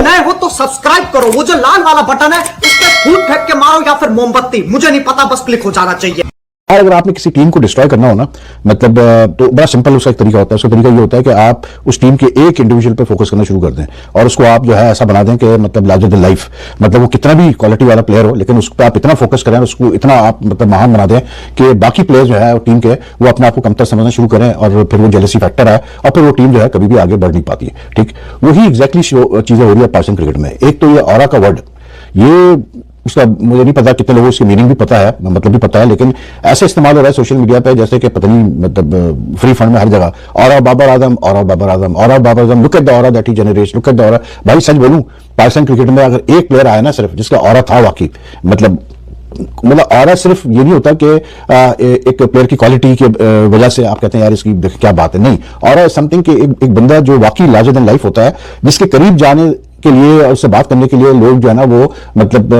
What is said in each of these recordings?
नए हो तो सब्सक्राइब करो, वो जो लाल वाला बटन है उस पर फूट फेंक के मारो या फिर मोमबत्ती, मुझे नहीं पता, बस क्लिक हो जाना चाहिए। अगर आपने किसी टीम को डिस्ट्रॉय करना हो ना, मतलब तो बड़ा सिंपल उसका एक तरीका होता है। उसका तरीका ये होता है कि आप उस टीम के एक इंडिविजुअल पे फोकस करना शुरू कर दें और उसको आप जो है ऐसा बना दें कि मतलब लार्जर देन लाइफ, मतलब वो कितना भी क्वालिटी वाला प्लेयर हो लेकिन उस पर आप इतना फोकस करें, उसको इतना आप मतलब महान बना दें कि बाकी प्लेयर जो है टीम के वो अपने आप को कमतर समझना शुरू करें और फिर वो जेलसी फैक्टर आए और फिर वो टीम जो है कभी भी आगे बढ़ नहीं पाती है। ठीक, वही एग्जैक्टली चीजें हो रही है पाकिस्तान क्रिकेट में। एक तो ये ऑरा का वर्ड, ये उसका मुझे नहीं पता कितने लोगों को इसकी मीनिंग भी पता है, मतलब भी पता है, लेकिन ऐसे इस्तेमाल हो रहा है सोशल मीडिया पे जैसे कि पता नहीं मतलब फ्री फंड में हर जगह aura Babar Azam, aura Babar Azam, aura Babar Azam, look at the aura that he generates, look at the aura. भाई सच बोलूं, पाकिस्तान क्रिकेट में अगर एक प्लेयर आया ना सिर्फ जिसका ऑरा था वाकई, मतलब ऑरा सिर्फ ये नहीं होता कि एक प्लेयर की क्वालिटी की वजह से आप कहते हैं यार इसकी क्या बात है, नहीं, ऑरा समथिंग कि एक बंदा जो वाकई लार्जर देन लाइफ होता है, जिसके करीब जाने के लिए और उससे बात करने के लिए लोग जो है ना वो मतलब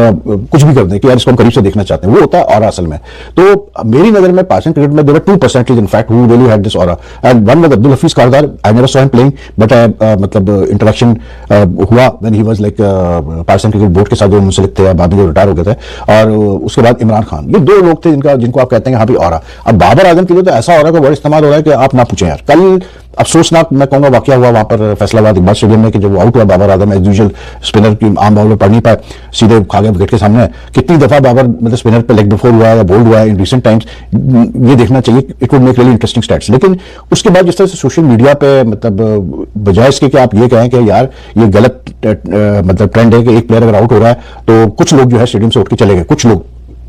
कुछ भी कर दें कि यार इसको हम करीब से देखना चाहते हैं, वो होता है ऑरा असल में। तो मेरी नजर में पाकिस्तान क्रिकेट में there were 2% in fact who really had this aura, and one was Abdul Hafeez Kardar. I never saw him playing but मतलब इंटरेक्शन हुआ when he was like Pakistan cricket board के साथ जो मुंसलिक थे, बाद में जो रिटायर हो गए थे, और उसके बाद इमरान खान, ये दो लोग थे जिनको आप कहते हैं हाँ भी ऑरा। अब बाबर आजम के लिए तो ऐसा ऑरा का वर्ड इस्तेमाल हो रहा है कि आप ना पूछें यार। कल अफसोसनाक मैं कहूंगा वाकया हुआ वहां पर फैसलाबाद इकबाल स्टेडियम में कि जब आउट हुआ Babar Azam, as usual spinner की आम बॉल पढ़ नहीं पाए, सीधे खा गए विकेट के सामने। कितनी दफा बाबर मतलब स्पिनर पे लेग बिफोर हुआ है या बोल्ड हुआ है इन रिसेंट टाइम्स, ये देखना चाहिए, it would make really interesting stats. लेकिन उसके बाद जिस तरह से सोशल मीडिया पे मतलब बजाय इसके कि आप ये कहें कि यार ये गलत मतलब ट्रेंड है कि एक प्लेयर अगर आउट हो रहा है तो कुछ लोग जो है स्टेडियम से उठ के चले गए, कुछ लोग,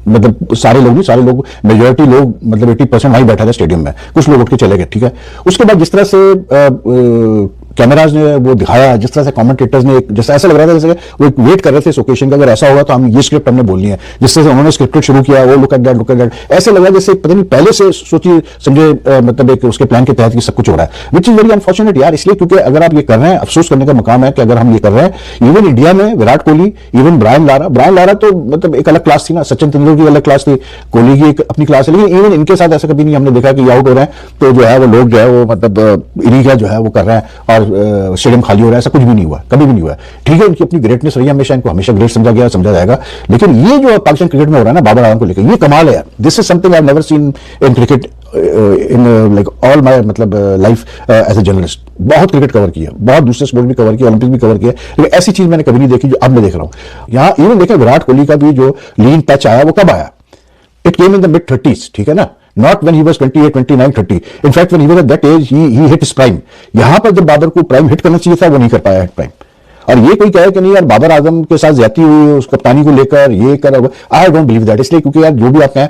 मतलब सारे लोग नहीं, सारे लोग, मेजोरिटी लोग, मतलब 80% वहीं बैठा था स्टेडियम में, कुछ लोग उठ के चले गए, ठीक है। उसके बाद जिस तरह से कैमराज ने वो दिखाया, जिस तरह से कमेंटेटर्स ने, जैसे ऐसा लग रहा था जैसे वो वेट कर रहे थे इस ओकेशन का, अगर ऐसा होगा तो हम ये स्क्रिप्ट हमने बोलनी है, जिस तरह से उन्होंने स्क्रिप्टेड शुरू किया, वो लुक एट दैट, ऐसे लगा जैसे पता नहीं पहले से सोचिए समझे मतलब एक उसके प्लान के तहत ये सब कुछ हो रहा है, विच इज वेरी अनफॉर्चुनेट यार। इसलिए क्योंकि अगर आप ये कर रहे हैं, अफसोस करने का मकाम है कि अगर हम ये कर रहे हैं, इवन इंडिया में Virat Kohli, even Brian Lara तो मतलब एक अलग क्लास थी ना, सचिन तेंदुलकर की अलग क्लास थी, कोहली की एक अपनी क्लास है, लेकिन इवन इनके साथ ऐसा कभी नहीं हमने देखा कि ये आउट हो रहे हैं तो जो है वो लोग जो है वो मतलब इरीगा जो है वो कर रहे हैं और स्टेडियम खाली हो रहा है, ऐसा कुछ भी नहीं हुआ, कभी भी नहीं हुआ। ठीक है, उनकी अपनी ग्रेटनेस रही है हमेशा, इनको हमेशा ग्रेट समझा गया, समझा जाएगा, लेकिन ये जो पाकिस्तान क्रिकेट में हो रहा है ना बाबर आजम को लेकर, ये कमाल है यार। This is something I have never seen in cricket in like all my मतलब लाइफ एज ए जर्नलिस्ट। बहुत क्रिकेट कवर किया, बहुत दूसरे स्पोर्ट भी कवर किया, ओलंपिक भी कवर किया, लेकिन ऐसी चीज मैंने कभी नहीं देखी जो अब मैं देख रहा हूं। यहाँ इवन देखा विराट कोहली का भी जो लीन टच आया वो कब आया, it came in the mid 30s, ठीक है ना, not when he was 28, 29, 30. In fact, when he was at that age, he hit his prime. यहां पर जब बाबर को प्राइम हिट करना चाहिए था वो नहीं कर पाया हिट प्राइम। और ये कोई कहे कि नहीं यार बाबर आजम के साथ ज्यादती हुई उस कप्तानी को लेकर, ये कर, आई डोंट बिलीव दैट। इसलिए क्योंकि यार जो भी आप कहें,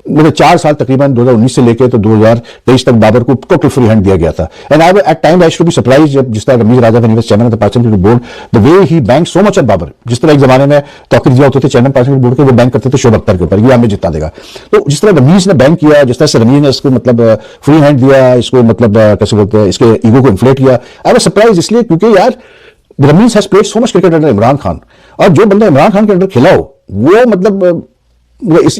मतलब 4 साल तकरीबन 2019 से लेकर तो 2023 तक बाबर को टोटल फ्री हैंड दिया गया था। And I at time I to be surprise जब जिस तरह Ramiz Raja when he was chairman of the Pakistan cricket board, the way he bank so much at Babar. जिस तरह एक जमाने में तौकीर दिया होते थे चेयरमैन पाकिस्तान क्रिकेट बोर्ड के, वो बैंक करते थे शोएब अख्तर के ऊपर, ये हमें जिता देगा। तो जिस तरह रमीज ने बैंक किया, जिस तरह से रमीज ने इसको मतलब फ्री हैंड दिया, इसको मतलब कैसे बोलते हैं, इसके ईगो को इन्फ्लेट किया, आई वाज सरप्राइज। इसलिए क्योंकि यार Rameez has played so much cricket under Imran Khan, और जो बंदा इमरान खान के अंडर खेला हो वो मतलब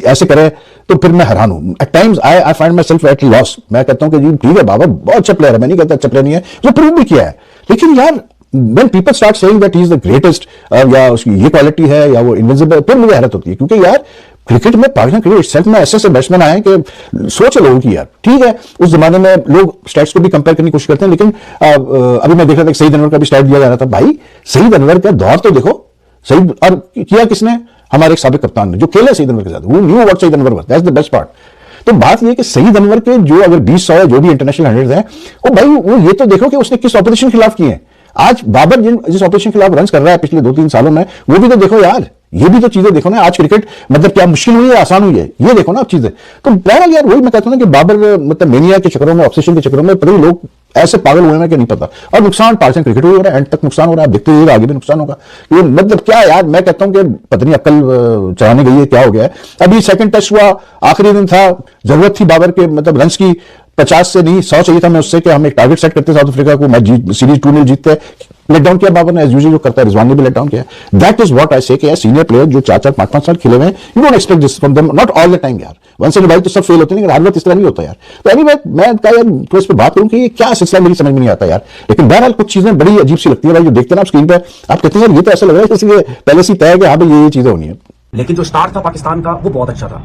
ऐसे करे तो फिर मैं हैरान हूं। At times I find myself at loss. मैं कहता हूं कि जी ठीक है बाबर बहुत अच्छा प्लेयर है, मैं नहीं कहता अच्छा प्लेयर नहीं है, जो प्रूव भी किया है, लेकिन यार when people start saying that he is the greatest या उसकी ये क्वालिटी है या वो इनविजिबल, फिर मुझे हैरत होती है। क्योंकि यार क्रिकेट में पाकिस्तान क्रिकेट सेट में ऐसे बैट्समैन आए कि सोच लोगों की यार, ठीक है उस जमाने में लोग स्टैट्स को भी कंपेयर करने की कोशिश करते हैं, लेकिन अभी मैं देख रहा था सईद अनवर का भी स्टैट दिया जा रहा था। भाई सईद अनवर का दौर तो देखो, सईद और किया किसने, हमारे एक साबिक कप्तान ने जो खेले सईद अनवर के साथ, वो knew what Saeed Anwar was, that's the best part. तो बात ये कि सईद अनवर के जो अगर 20 या जो भी इंटरनेशनल 100 हैं, वो भाई वो ये तो देखो कि उसने किस ऑपोजिशन के खिलाफ किए हैं। आज बाबर जिस ऑपरेशन के खिलाफ रन कर रहा है पिछले 2-3 सालों में, वो भी तो देखो यार, ये भी तो चीजें देखो ना। आज क्रिकेट मतलब क्या मुश्किल हुई है, आसान हुई है, ये देखो ना आप चीजें। तो बहरहाल यार वही मैं कहता हूं ना कि बाबर मतलब मेनिया के चक्करों में, ऑब्सेशन के चक्करों में पता नहीं लोग ऐसे पागल हुए हैं कि नहीं पता, और नुकसान पाकिस्तान क्रिकेट हो रहा है, एंड तक नुकसान हो रहा है, आप देखते रहिएगा आगे भी नुकसान होगा। ये मतलब क्या यार, मैं कहता हूं कि पता नहीं अक्ल चढ़ाने गई है, क्या हो गया है। अभी सेकंड टेस्ट हुआ, आखिरी दिन था, जरूरत थी बाबर के मतलब रन की, 50 से नहीं 100 चाहिए था मैं उससे कि हम एक टारगेट सेट करते साउथ अफ्रीका को, मैच सीरीज 2-0 जीतते। लेट डाउन किया बाबर ने, एज यूजुअल जो करता है, रिजवान ने भी लेट डाउन किया। दैट इज व्हाट आई से कि यार सीनियर प्लेयर जो 4-4, 5-5 साल खेले हुए हैं, you don't expect this from them, not all the time यार। वंस इन अ व्हाइल तो सब फेल होते हैं, लेकिन हर वक्त इस तरह नहीं होता यार। तो एनीवे मैं कहा यार तो इस पे बात करूं कि ये क्या सिलसिला, मेरी समझ में नहीं आता यार। लेकिन बहरहाल कुछ चीजें बड़ी अजीब सी लगती है भाई, जो देखते हैं ना स्क्रीन पे, आप कहते हैं यार ये तो ऐसा लग रहा है जैसे कि पहले से तय है कि हाँ भाई ये चीजें होनी है। लेकिन जो स्टार्ट था पाकिस्तान का वो बहुत अच्छा था।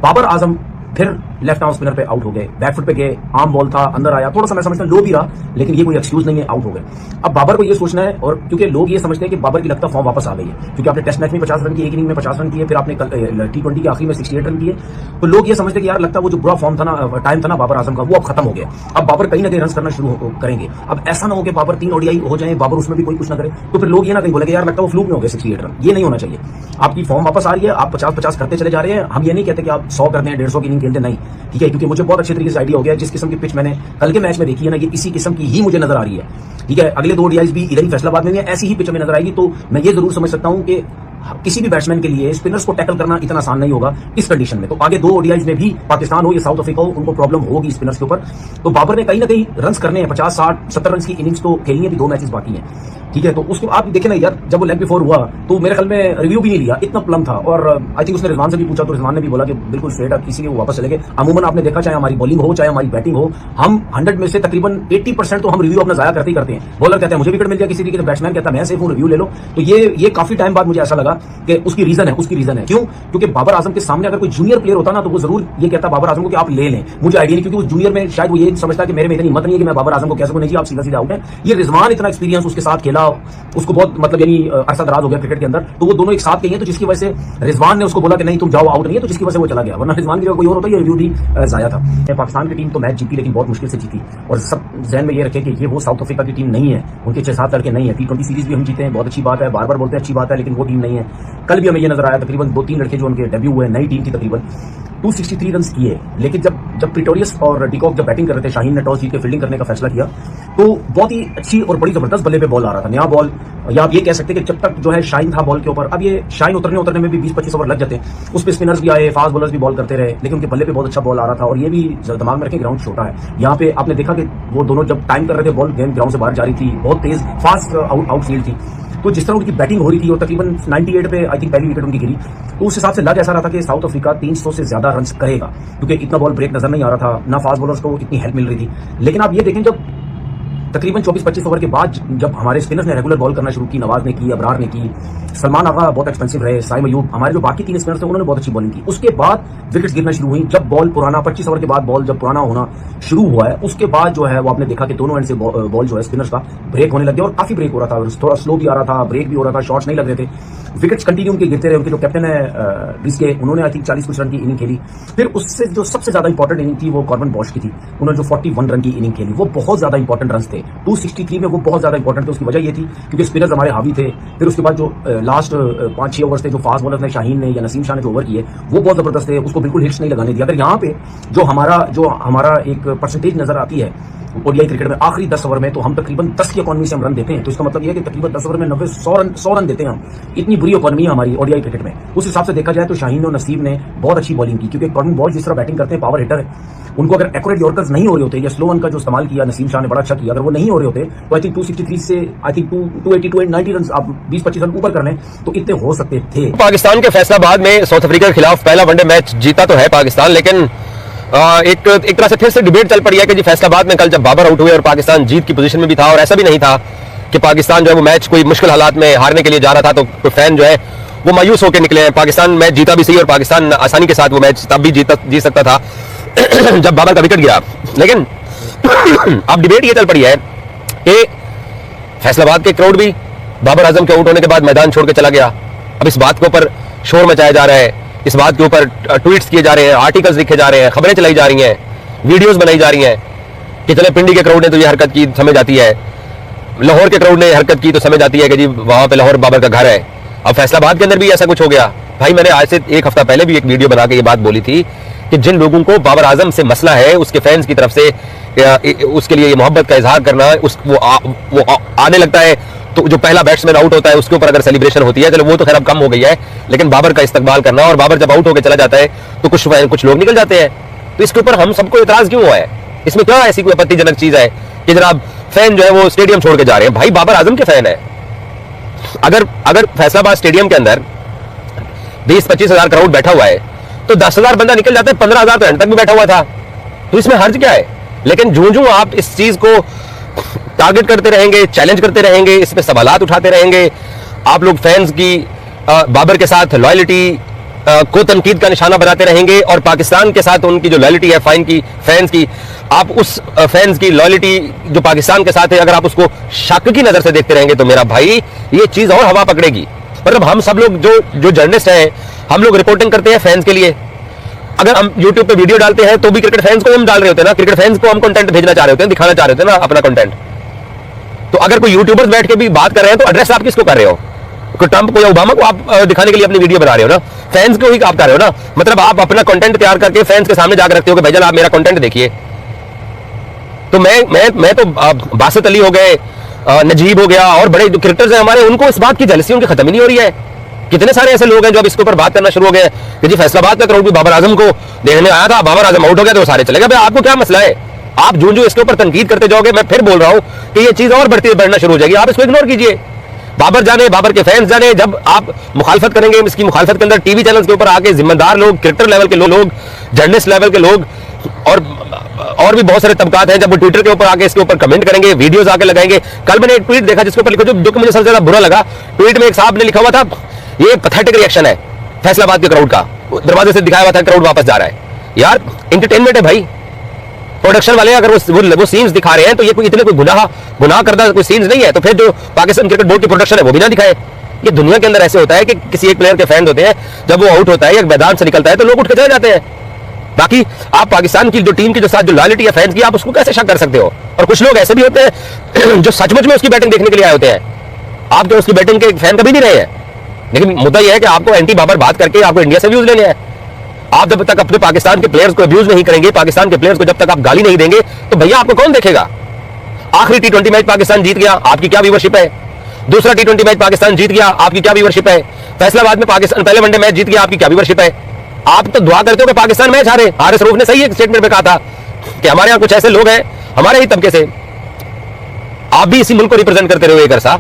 बाबर आजम फिर लेफ्ट आर्म स्पिनर पे आउट हो गए, बैकफुट पे गए, आर्म बॉल था, अंदर आया, थोड़ा सा मैं समझता हूं लो भी रहा, लेकिन ये कोई एक्सक्यूज नहीं है, आउट हो गए। अब बाबर को ये सोचना है, और क्योंकि लोग ये समझते हैं कि बाबर की लगता फॉर्म वापस आ गई है, क्योंकि आपने टेस्ट मैच में 50 रन किए, एक इनिंग में 50 रन किए, फिर आपने T20 के आखिरी में 68 रन किए, तो लोग ये समझते हैं कि यार लगता वो जो बुरा फॉर्म था ना, टाइम था ना बाबर आजम का, वो अब खत्म हो गया। अब बाबर कहीं ना कहीं रन करना शुरू करेंगे। अब ऐसा ना हो कि बाबर 3 ODI हो जाए, बाबर उसमें भी कोई कुछ ना करे, तो फिर लोग ये ना कहीं बोले कि यार लगता वो फ्लूक में हो गया 68 रन। ये नहीं होना चाहिए। आपकी फॉर्म वापस आ रही है, आप 50-50 करते चले जा रहे हैं। हम ये नहीं कहते कि आप 100 करते हैं, 150 की इनिंग खेलते नहीं, ठीक है, क्योंकि मुझे बहुत अच्छे तरीके से आइडिया हो गया जिस किस्म की पिच मैंने कल के मैच में देखी है ना, ये इसी किस्म की ही मुझे नजर आ रही है, ठीक है। अगले 2 ODIs भी इधर ही फैसलाबाद में भी ऐसी ही पिच में नजर आएगी, तो मैं ये जरूर समझ सकता हूं कि किसी भी बैट्समैन के लिए स्पिनर्स को टैकल करना इतना आसान नहीं होगा इस कंडीशन में। तो आगे 2 ODIs में भी पाकिस्तान हो या साउथ अफ्रीका हो, उनको प्रॉब्लम होगी स्पिनर्स के ऊपर। तो बाबर ने कहीं ना कहीं रन करने हैं, 50, 60, 70 रन की इनिंग्स तो खेलनी है, भी 2 मैचेस बाकी हैं, ठीक है। तो उसको आप देखें ना यार, जब वो लेग बिफोर हुआ तो मेरे ख्याल में रिव्यू भी नहीं लिया, इतना प्लम था। और आई थिंक उसने रिजवान से भी पूछा, तो रिजवान ने भी बोला कि बिल्कुल स्ट्रेट आप इसीलिए वो वापस चले गए। अमूमन आपने देखा, चाहे हमारी बॉलिंग हो चाहे हमारी बैटिंग हो, हम 100 में से तकरीबन 80% तो हम रिव्यू अपना जाया करते ही करते हैं। बॉलर कहते हैं मुझे विकेट मिल गया किसी तरीके से, बैट्समैन कहता है मैं सेफ हूं, रिव्यू ले लो। तो ये काफी टाइम बाद मुझे ऐसा लगा कि उसकी रीजन है। क्यों? क्योंकि बाबर आजम के सामने अगर कोई जूनियर प्लेयर होता ना, तो वो जरूर ये कहता बाबर आजम को कि आप ले लें। मुझे आइडिया नहीं, क्योंकि उस जूनियर में शायद वो ये समझता कि मेरे में इतनी हिम्मत नहीं है कि मैं बाबर आजम को कह सकूं नहीं जी आप सीधा सीधा आउट है। ये रिजवान इतना एक्सपीरियंस उसके साथ खेला, उसको बहुत मतलब यानी अरसा दराज हो गया क्रिकेट के अंदर, तो वो दोनों एक साथ गए हैं, तो जिसकी वजह से रिजवान ने उसको बोला कि नहीं तुम जाओ, आउट नहीं है, तो जिसकी वजह से वो चला गया। वरना रिजवान की जगह कोई और होता, ये रिव्यू भी जाया था। पाकिस्तान की टीम तो मैच जीती, लेकिन बहुत मुश्किल से जीती। और सब जहन में ये रखे कि ये वो साउथ अफ्रीका की टीम नहीं है, उनके 6-7 लड़के नहीं है। T20 सीरीज भी हम जीते हैं, बहुत अच्छी बात है, बार बार बोलते हैं अच्छी बात है, लेकिन वो टीम नहीं है। कल भी हमें ये नजर आया, तकरीबन 2-3 लड़के जो उनके डेब्यू हुए, नई टीम थी, तकरीबन 263 रन किए। लेकिन जब प्रिटोरियस और डिकॉक जब बैटिंग कर रहे थे, शाहीन ने टॉस जीत के फील्डिंग करने का फैसला किया, तो बहुत ही अच्छी और बड़ी जबरदस्त बल्ले पे बॉल आ रहा था, नया बॉल। या आप ये कह सकते हैं कि जब तक जो है शाहीन था बॉल के ऊपर, अब ये शाहीन उतरने में भी 20-25 ओवर लग जाते हैं, उस पर स्पिनर्स भी आए, फास्ट बॉलर्स भी बॉल करते रहे, लेकिन उनके बल्ले पे बहुत अच्छा बॉल आ रहा था। और ये भी दिमाग में रखें, ग्राउंड छोटा है, यहाँ पे आपने देखा कि वो दोनों जब टाइम कर रहे थे, बॉल गेंद ग्राउंड से बाहर जा रही थी, बहुत तेज फास्ट आउटफील्ड थी। तो जिस तरह उनकी बैटिंग हो रही थी, और तकरीबन 98 पे आई थिंक पहली विकेट उनकी गिरी, तो उस हिसाब से लग ऐसा रहा था कि साउथ अफ्रीका 300 से ज्यादा रन करेगा, क्योंकि इतना बॉल ब्रेक नजर नहीं आ रहा था, ना फास्ट बॉलर्स को इतनी हेल्प मिल रही थी। लेकिन आप ये देखें, जब तकरीबन 24-25 ओवर के बाद जब हमारे स्पिनर्स ने रेगुलर बॉल करना शुरू की, नवाज ने की, अबरार ने की, सलमान आगा बहुत एक्सपेंसिव रहे, साइम अयूब, हमारे जो बाकी 3 स्पिनर्स थे उन्होंने बहुत अच्छी बॉलिंग की। उसके बाद विकेट्स गिरना शुरू हुई। जब बॉल पुराना 25 ओवर के बाद बॉल जब पुराना होना शुरू हुआ है, उसके बाद जो है वो आपने देखा कि दोनों एंड से बॉल जो है स्पिनर्स का ब्रेक होने लग गया, और काफी ब्रेक हो रहा था, थोड़ा स्लो भी आ रहा था, ब्रेक भी हो रहा था, शॉट्स नहीं लग रहे थे, विकेट्स कंटिन्यू उनके गिरते रहे। उनके जो कैप्टन है रिस्के, उन्होंने आई थिंक 40 कुछ रन की इनिंग खेली। फिर उससे जो सबसे ज्यादा इंपॉर्टेंट इनिंग थी वो कॉर्बन बॉश की थी, उन्होंने जो 41 रन की इनिंग खेली, वो बहुत ज्यादा इंपॉर्टेंट रन थे। 263 में वो बहुत ज्यादा इंपॉर्टेंट थे। उसकी वजह ये थी क्योंकि स्पिनर्स हमारे हावी थे। फिर उसके बाद जो लास्ट 5-6 ओवर्स थे, जो फास्ट बॉलर्स ने, शाहीन ने या नसीम शाह ने जो ओवर किए, वो बहुत जबरदस्त थे, उसको बिल्कुल हिट्स नहीं लगाने दिया। अगर यहाँ पे जो हमारा एक परसेंटेज नजर आती है ओडीआई क्रिकेट में आखिरी 10 ओवर में, तो हम तकरीबन 10 की इकॉनमी से हम रन देते हैं। तो इसका मतलब यह है कि तकरीबन 10 ओवर में 90-100 रन देते हैं हम। इतनी बुरी इकॉनमी है हमारी ओडीआई क्रिकेट में। उस हिसाब से देखा जाए तो शाहीन और नसीब ने बहुत अच्छी बॉलिंग की, क्योंकि कॉर्बन बॉल जिस तरह बैटिंग करते हैं, पावर हिटर है, उनको अगर एक्यूरेट यॉर्कर्स नहीं हो रहे होते, या स्लो वन का जो इस्तेमाल किया नसीम शाह ने बड़ा अच्छा किया, अगर वो नहीं हो रहे होते, तो आई थिंक 263 से आई थिंक 280-290 रन, आप 20-25 रन ऊपर कर लें तो इतने हो सकते थे। पाकिस्तान के फैसलाबाद में साउथ अफ्रीका के खिलाफ पहला वनडे मैच जीता तो है पाकिस्तान, लेकिन एक तरह से फिर से डिबेट चल पड़ी है कि जी फैसलाबाद में कल जब बाबर आउट हुए और पाकिस्तान जीत की पोजीशन में भी था, और ऐसा भी नहीं था कि पाकिस्तान जो है वो मैच कोई मुश्किल हालात में हारने के लिए जा रहा था, तो कोई फैन जो है वो मायूस होकर निकले हैं। पाकिस्तान मैच जीता भी सही, और पाकिस्तान आसानी के साथ वो मैच तब भी जीत सकता था जब बाबर का विकेट गिरा। लेकिन अब डिबेट ये चल पड़ी है कि फैसलाबाद के क्राउड भी बाबर आजम के आउट होने के बाद मैदान छोड़ के चला गया। अब इस बात के ऊपर शोर मचाया जा रहा है, इस बात के ऊपर ट्वीट्स किए जा रहे हैं, आर्टिकल्स लिखे जा रहे हैं, खबरें चलाई जा रही हैं, वीडियोस बनाई जा रही हैं कि चले पिंडी के क्राउड ने तो ये हरकत की, समझ आती है, लाहौर के क्राउड ने हरकत की तो समझ आती है कि जी वहां पे लाहौर बाबर का घर है। अब फैसलाबाद के अंदर भी ऐसा कुछ हो गया। भाई मैंने आज से 1 हफ्ता पहले भी एक वीडियो बना के ये बात बोली थी कि जिन लोगों को बाबर आजम से मसला है, उसके फैंस की तरफ से उसके लिए मोहब्बत का इजहार करना, वो आने लगता है, तो जो पहला बैट्समैन आउट होता है उसके ऊपर अगर सेलिब्रेशन होती है, चलो वो तो खैर अब कम हो गई है, लेकिन बाबर का इस्तकबाल करना, और बाबर जब आउट होकर चला जाता है तो कुछ लोग निकल जाते हैं। तो इसके ऊपर हम सबको इतराज क्यों हुआ है? इसमें क्या ऐसी कोई आपत्तिजनक चीज है कि जनाब फैन जो है वो स्टेडियम छोड़ के जा रहे हैं। भाई बाबर आजम के फैन है। अगर फैसलाबाद स्टेडियम के अंदर 20-25 हजार क्राउड बैठा हुआ है तो 10,000 बंदा निकल जाता है, 15,000 तो एंड तक भी बैठा हुआ था, तो इसमें हर्ज क्या है? लेकिन जो आप इस चीज को टारगेट करते रहेंगे, चैलेंज करते रहेंगे, इस पे सवालात उठाते रहेंगे, आप लोग फैंस की बाबर के साथ लॉयल्टी को तनकीद का निशाना बनाते रहेंगे और पाकिस्तान के साथ उनकी जो लॉयल्टी है फैंस की, आप उस फैंस की लॉयल्टी जो पाकिस्तान के साथ है अगर आप उसको शक की नजर से देखते रहेंगे तो मेरा भाई ये चीज और हवा पकड़ेगी। मतलब हम सब लोग जो जर्नलिस्ट हैं, हम लोग रिपोर्टिंग करते हैं फैंस के लिए। अगर हम यूट्यूब पे वीडियो डालते हैं तो भी क्रिकेट फैंस को हम डाल रहे होते हैं ना, क्रिकेट फैंस को हम कंटेंट भेजना चाह रहे होते हैं, दिखाना चाह रहे होते हैं ना अपना कंटेंट। तो अगर कोई यूट्यूबर्स बैठ के भी बात कर रहे हैं तो एड्रेस आप किसको कर रहे हो? कोई ट्रंप को या ओबामा को आप दिखाने के लिए अपनी वीडियो बना रहे हो ना, फैंस को ही आप कर रहे हो ना। मतलब आप अपना कंटेंट तैयार करके फैंस के सामने जाकर रखते हो कि भाईजान आप मेरा कंटेंट देखिए। तो मैं तो बासित अली हो गए, नजीब हो गया और बड़े जो क्रिकेटर्स हैं हमारे, उनको इस बात की जेलसी उनकी खत्म ही नहीं हो रही है। कितने सारे ऐसे लोग हैं जो अब इसके ऊपर बात करना शुरू हो गए कि जी फैसलाबाद का क्राउड भी बाबर आजम को देखने आया था, बाबर आजम आउट हो गया तो सारे चले गए। भाई आपको क्या मसला है? आप जो इसके ऊपर तनकीद करते जाओगे, मैं फिर बोल रहा हूं कि ये चीज और बढ़ना शुरू हो जाएगी। आप इसको इग्नोर कीजिए। बाबर जाने, बाबर के फैंस जाने, जब आप मुखालफत करेंगे इसकी मुखालफत के अंदर टीवी चैनल्स के ऊपर आके जिम्मेदार लोग, क्रिकेटर लेवल के लोग, जर्नलिस्ट लेवल के लोग और भी बहुत सारे तबकात हैं, जब वो ट्विटर के ऊपर आके इसके ऊपर कमेंट करेंगे, वीडियोस आके लगाएंगे। कल मैंने एक ट्वीट देखा जिसके ऊपर लिखा जो कि मुझे सबसे ज्यादा बुरा लगा। ट्वीट में एक साहब ने लिखा हुआ था, ये पैथेटिक रिएक्शन है फैसलाबाद के क्राउड का, दरवाजे से दिखाया हुआ था क्राउड वापस जा रहा है। यार इंटरटेनमेंट है भाई, प्रोडक्शन वाले अगर वो सीन्स दिखा रहे हैं तो ये कोई इतने कोई गुनाह करदा कोई सीन्स नहीं है, तो फिर जो पाकिस्तान क्रिकेट बोर्ड की प्रोडक्शन है वो भी ना दिखाए। ये दुनिया के अंदर ऐसे होता है कि किसी एक प्लेयर के फैन होते हैं, जब वो आउट होता है या मैदान से निकलता है तो लोग उठ के चले जाते हैं। बाकी आप पाकिस्तान की जो टीम की जो साथ जो लॉयल्टी है फैंस की, आप उसको कैसे शक कर सकते हो? और कुछ लोग ऐसे भी होते हैं जो सचमुच में उसकी बैटिंग देखने के लिए आए होते हैं, आप जो उसकी बैटिंग के फैन कभी नहीं रहे हैं। लेकिन मुद्दा यह है कि आपको एंटी बाबर बात करके आपको इंडिया से व्यूज लेने हैं। आप जब तक अपने पाकिस्तान के प्लेयर्स को अब्यूज नहीं करेंगे, पाकिस्तान के प्लेयर्स को जब तक आप गाली नहीं देंगे, तो भैया आपको कौन देखेगा? आखिरी T20 मैच पाकिस्तान जीत गया, आपकी क्या व्यूअरशिप है? दूसरा T20 मैच पाकिस्तान जीत गया, आपकी क्या व्यूअरशिप है? फैसलाबाद में पाकिस्तान पहले वनडे मैच जीत गया, आपकी क्या व्यूअरशिप है? आप तो दुआ करते हो कि पाकिस्तान मैच हारे। आर एस रूफ ने सही एक स्टेटमेंट में कहा था कि हमारे यहाँ कुछ ऐसे लोग हैं हमारे ही तबके से, आप भी इसी मुल्क को रिप्रेजेंट करते रहे एक अरसा।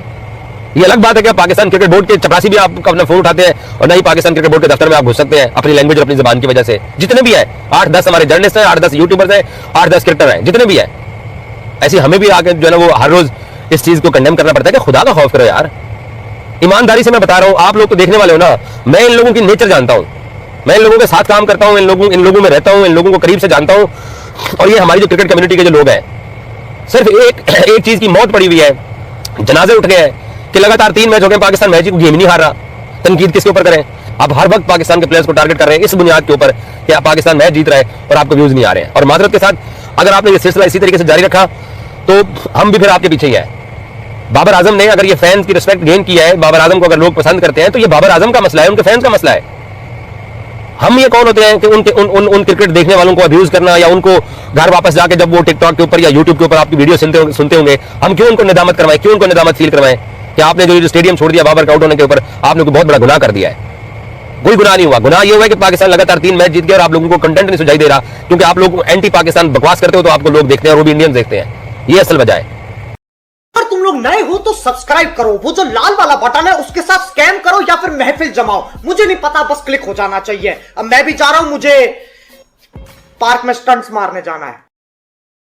ये अलग बात है कि पाकिस्तान क्रिकेट बोर्ड के चपरासी भी आप अपना फोन उठाते हैं और नहीं पाकिस्तान क्रिकेट बोर्ड के दफ्तर में आप घुस सकते हैं अपनी लैंग्वेज और अपनी जुबान की वजह से। जितने भी है 8-10 हमारे जर्नलिस्ट हैं, 8-10 यूट्यूबर्स हैं, 8-10 क्रिकेटर हैं, जितने भी है, ऐसे हमें भी आके जो है ना वो हर रोज इस चीज को कंडेम करना पड़ता है कि खुदा का खौफ करो यार। ईमानदारी से मैं बता रहा हूं, आप लोग तो देखने वाले हो ना, मैं इन लोगों की नेचर जानता हूं, मैं इन लोगों के साथ काम करता हूं, इन लोगों में रहता हूं, इन लोगों को करीब से जानता हूं। और ये हमारी जो क्रिकेट कम्युनिटी के जो लोग हैं, सिर्फ एक चीज की मौत पड़ी हुई है, जनाजे उठ गए हैं कि लगातार 3 मैच हो गए पाकिस्तान मैच गेम नहीं हार रहा। तनकीद किसके ऊपर करें? आप हर वक्त पाकिस्तान के प्लेयर्स को टारगेट कर रहे हैं इस बुनियाद के ऊपर कि आप पाकिस्तान मैच जीत रहे हैं और आपको व्यूज नहीं आ रहे हैं। और माजरत के साथ अगर आपने ये सिलसिला इसी तरीके से जारी रखा तो हम भी फिर आपके पीछे ही हैं। बाबर आजम ने अगर ये फैंस की रिस्पेक्ट गेन किया है, बाबर आजम को अगर लोग पसंद करते हैं तो ये बाबर आजम का मसला है, उनके फैंस का मसला है। हम ये कौन होते हैं कि उन क्रिकेट देखने वालों को अब्यूज करना या उनको घर वापस जाके जब वो टिकटॉक के ऊपर या यूट्यूब के ऊपर आपकी वीडियो सुनते होंगे, हम क्यों उनको निदामत करवाएं, क्यों उनको निदामत फील करवाएं कि आपने जो स्टेडियम छोड़ दिया बाबर का आउट होने के ऊपर, आपने कोई बहुत बड़ा गुनाह कर दिया है। कोई गुनाह नहीं हुआ। गुनाह ये हुआ कि पाकिस्तान लगातार 3 मैच जीत गया और आप लोगों को कंटेंट नहीं सुझाई दे रहा क्योंकि आप लोग एंटी पाकिस्तान बकवास करते हो तो आपको लोग देखते हैं और वो भी इंडियंस देखते हैं। ये असल वजह है। अगर तुम लोग नए हो तो सब्सक्राइब करो, वो जो लाल वाला बटन है उसके साथ स्कैम करो या फिर महफिल जमाओ, मुझे नहीं पता, बस क्लिक हो जाना चाहिए। अब मैं भी जा रहा हूं, मुझे पार्क में स्टंट्स मारने जाना है।